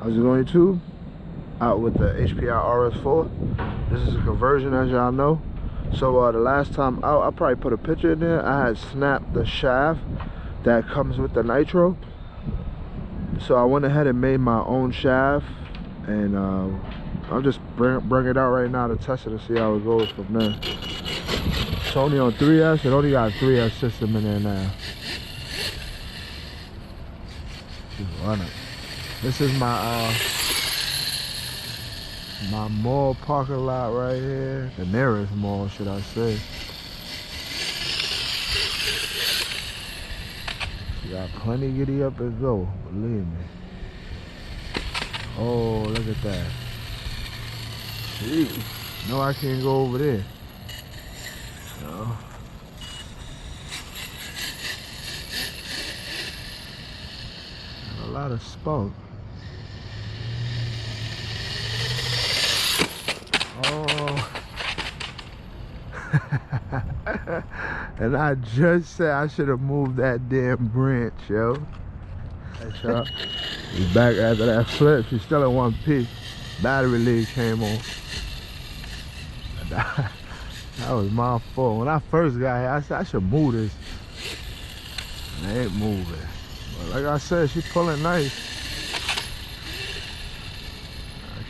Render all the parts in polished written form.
How's it going, YouTube? Out with the Hpi Rs4. This is a conversion, as y'all know. So the last time out, I probably put a picture in there. I had snapped the shaft that comes with the Nitro. So I went ahead and made my own shaft, and I'll just bring it out right now to test it and see how it goes from there. It's only on 3S. It only got a 3S system in there now. Just run it. This is my my mall parking lot right here. The nearest mall, should I say. You got plenty giddy up and go, believe me. Oh, look at that. Gee, no, I can't go over there. No. Got a lot of smoke. Oh. And I just said I should have moved that damn branch, yo. Hey, y'all. He's back after that flip. She's still in one piece. Battery leak came on. That was my fault. When I first got here, I said I should move this. And I ain't moving. But like I said, she's pulling nice.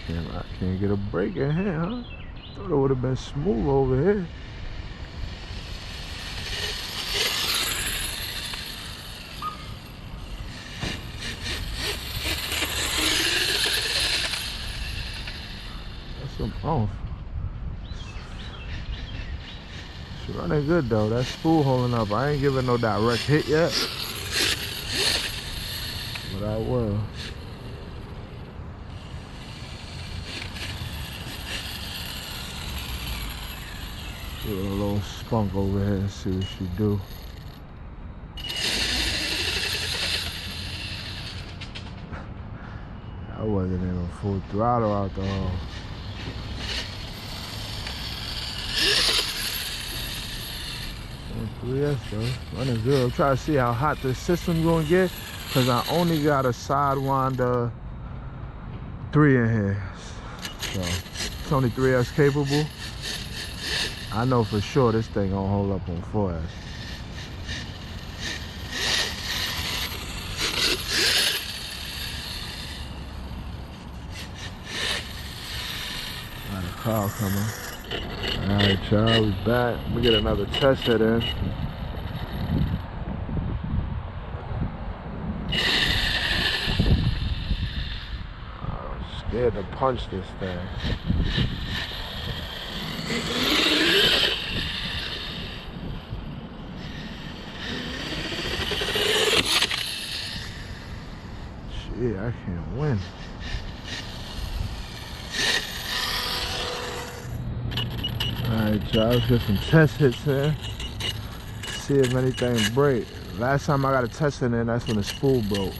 I can't get a break in here, huh? Thought it would have been smooth over here. That's some oomph. She's running good though. That spool holding up. I ain't giving no direct hit yet, but I will. Give it a little spunk over here and see what she do. I wasn't even full throttle out the hole. Yes, though. Running good. I'm trying to see how hot this system gonna get, because I only got a Sidewinder 3 in here. So it's only 3S capable. I know for sure this thing gonna hold up on 4S. Got a car coming. Alright, y'all, we back. We get another test hit in. I'm scared to punch this thing. Shit, I can't win. Alright, y'all, let's get some test hits in. See if anything break. Last time I got a test in there, that's when the spool broke.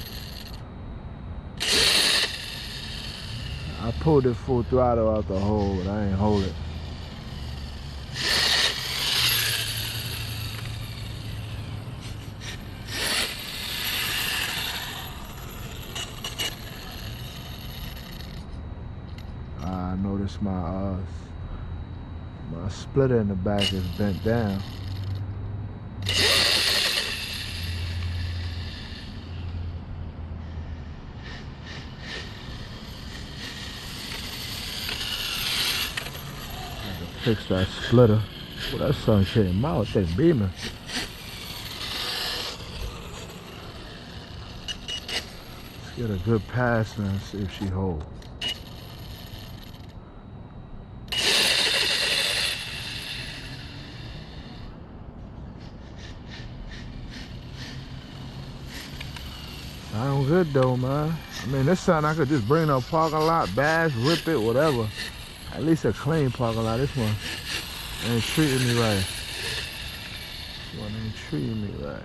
I pulled it full throttle out the hole, but I ain't hold it. I noticed my splitter in the back is bent down. Fix that splitter. Well, that sun came out, that beaming. Let's get a good pass now and see if she holds. Sound good though, man. I mean, this time I could just bring the parking lot, bash, rip it, whatever. At least a clean parking lot. This one ain't treating me right. This one ain't treating me right.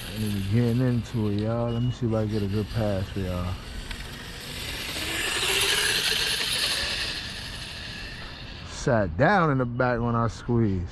I ain't even getting into it, y'all. Let me see if I can get a good pass for y'all. Sat down in the back when I squeezed.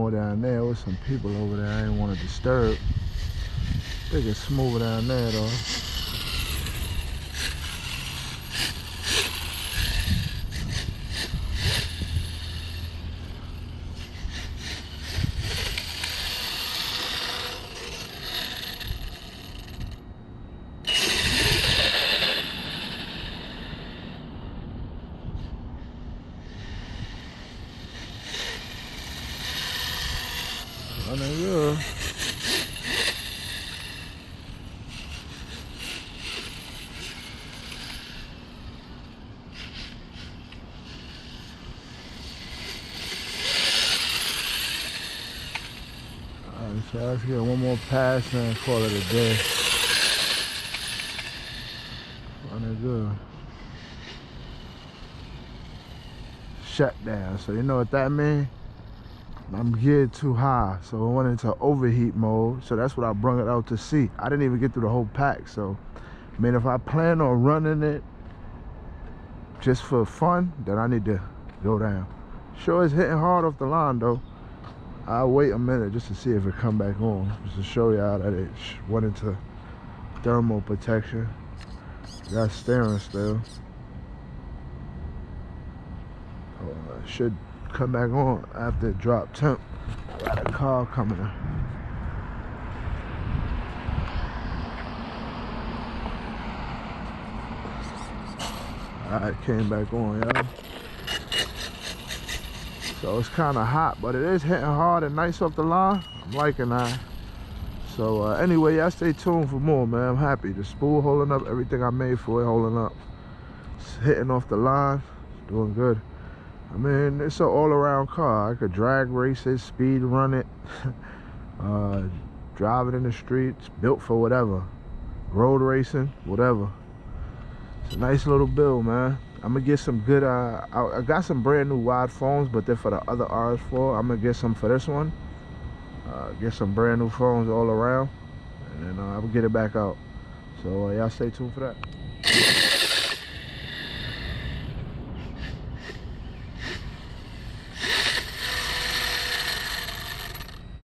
more down there. With some people over there I didn't want to disturb. I think it's smoother down there though. Running good. Alright, so let's get one more pass and call it a day. Running good. Shut down. So you know what that means? I'm geared too high, so it went into overheat mode. So that's what I brung it out to see. I didn't even get through the whole pack. So I mean, if I plan on running it just for fun, then I need to go down. Sure, it's hitting hard off the line though. I'll wait a minute just to see if it come back on, just to show y'all that it went into thermal protection. Got steering still. It should come back on after it dropped temp. Got a car coming in. Alright, came back on, y'all. So it's kind of hot, but it is hitting hard and nice off the line. I'm liking that. So anyway, y'all stay tuned for more, man. I'm happy. The spool holding up, everything I made for it holding up. It's hitting off the line, doing good. I mean, it's an all-around car. I could drag race it, speed run it, drive it in the streets, built for whatever. Road racing, whatever. It's a nice little build, man. I'm gonna get some good, I got some brand new wide phones, but they're for the other RS4. I'm gonna get some for this one. Get some brand new phones all around, and then I'm gonna get it back out. So y'all stay tuned for that.